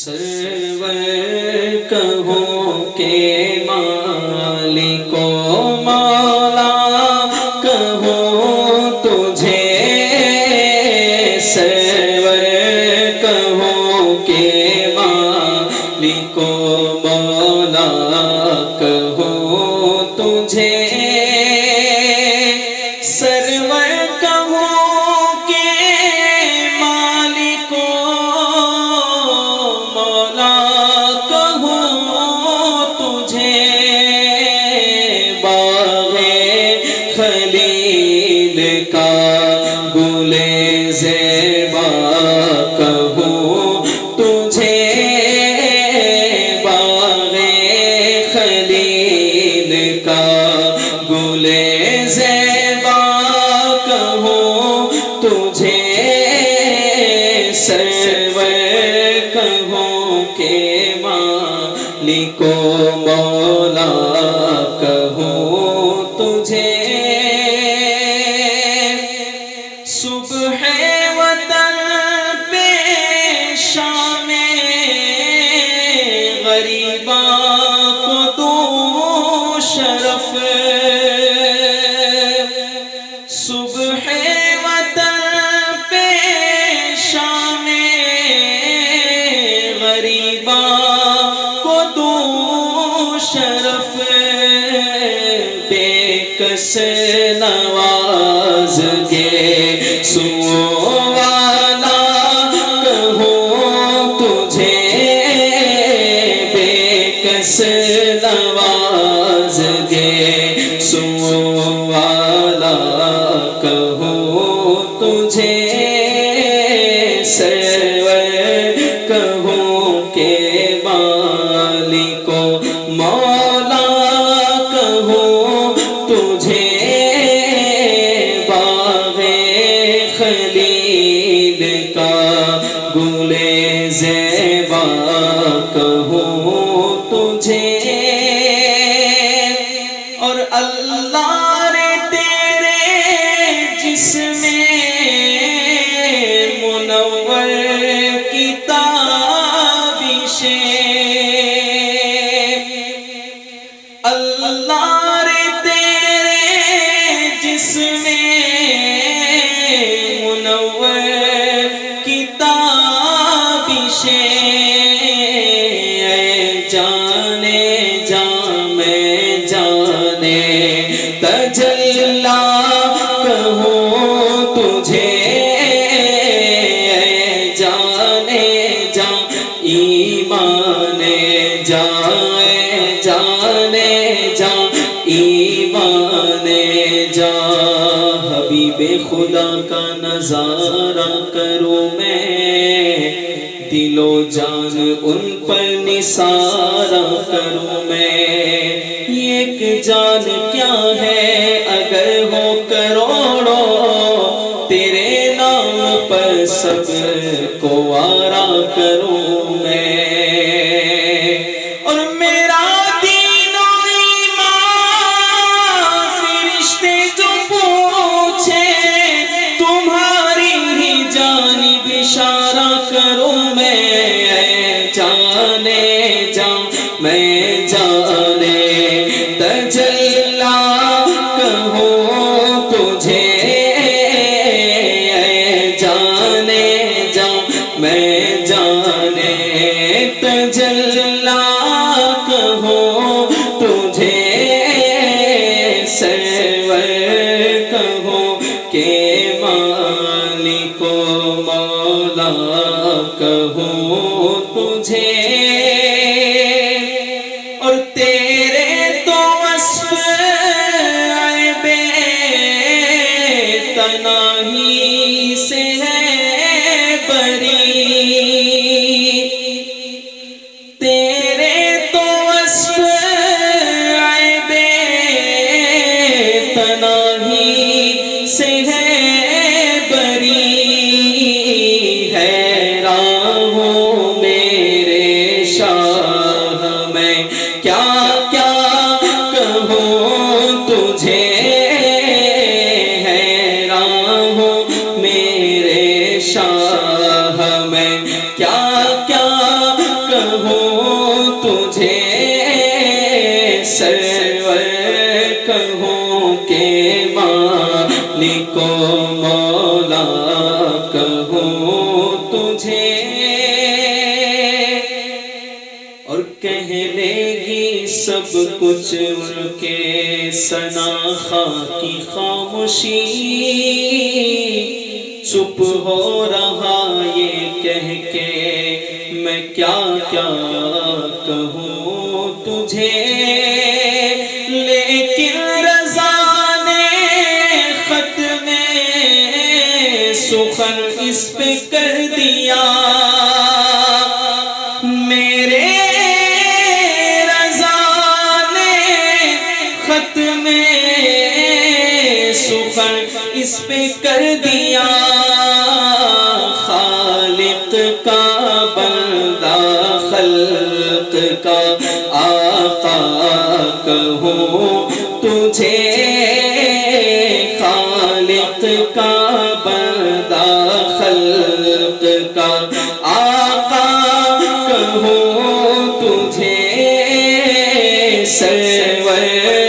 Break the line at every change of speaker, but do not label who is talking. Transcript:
سرور کہوں کہ مالک و مولا کہوں تجھے، سرور کہوں کہ مالک و مولا کہوں تجھے، سرور کہوں کہ مالک و مولا کہوں تجھے، باغ خلیل کا گل زیبا کہوں تجھے، باغ خلیل کا گل زیبا کہوں تجھے، سرور کہوں کہ مالک و مولا کہوں تجھے، صبح وطن پہ شام غریباں کو دوں شرف، صبح وطن پہ شام غریباں کو دوں شرف، بے کس نواز کے سو والا کہوں تجھے، بے کس نواز کے سو والا کہوں تجھے، سرور کہوں کہ مالک و مولا کہوں تجھے، باغ خلیل کا گل زیبا کہوں تجھے، اور اللہ رے تیرے جسم منور کی تابشیں، اللہ رے تیرے جسم منور کی تابشیں، اے جانے جام جانے تجلا کہوں تجھے، اے جانے جا ایمان جا، اے جانے جا ایمان جا، حبیب خدا کا نظارہ کروں میں، دل و جان ان پر نثارہ کروں میں، ایک جان کیا ہے اگر ہو کروڑوں، تیرے نام پر سب کو وارا کروں میں، اور میرا دین و ایمان فرشتے جو پوچھے، تمہاری ہی جانب اشارہ کروں میں، اے جانے جا میں جانے تجلا کہوں تجھے، اے جانے جا میں جانے تجلا کہوں تجھے، سرور کہوں کہ مالک و مولا کہوں تجھے، اور تیرے تو وصف عیب تنہی سے ہے بری، تیرے تو وصف عیب تنہی سے ہے بری، حیران ہوں میرے شاہ میں کیا کیا کہوں تجھے، حیران ہوں میرے شاہ میں کیا کیا مولا کہوں تجھے، اور کہہ لے گی سب کچھ ان کے ثنا خواہ کی خاموشی، چپ ہو رہا یہ کہہ کے میں کیا کیا کہوں تجھے، لیکن رضا نے خط میں سخن اس پہ کر دیا، میرے رضا نے خط میں سخن اس پہ کر دیا، خالق کا بندہ خلق کا آقا کہوں تجھے، خالق کا بندہ خلق کا آقا کہوں تجھے، سرور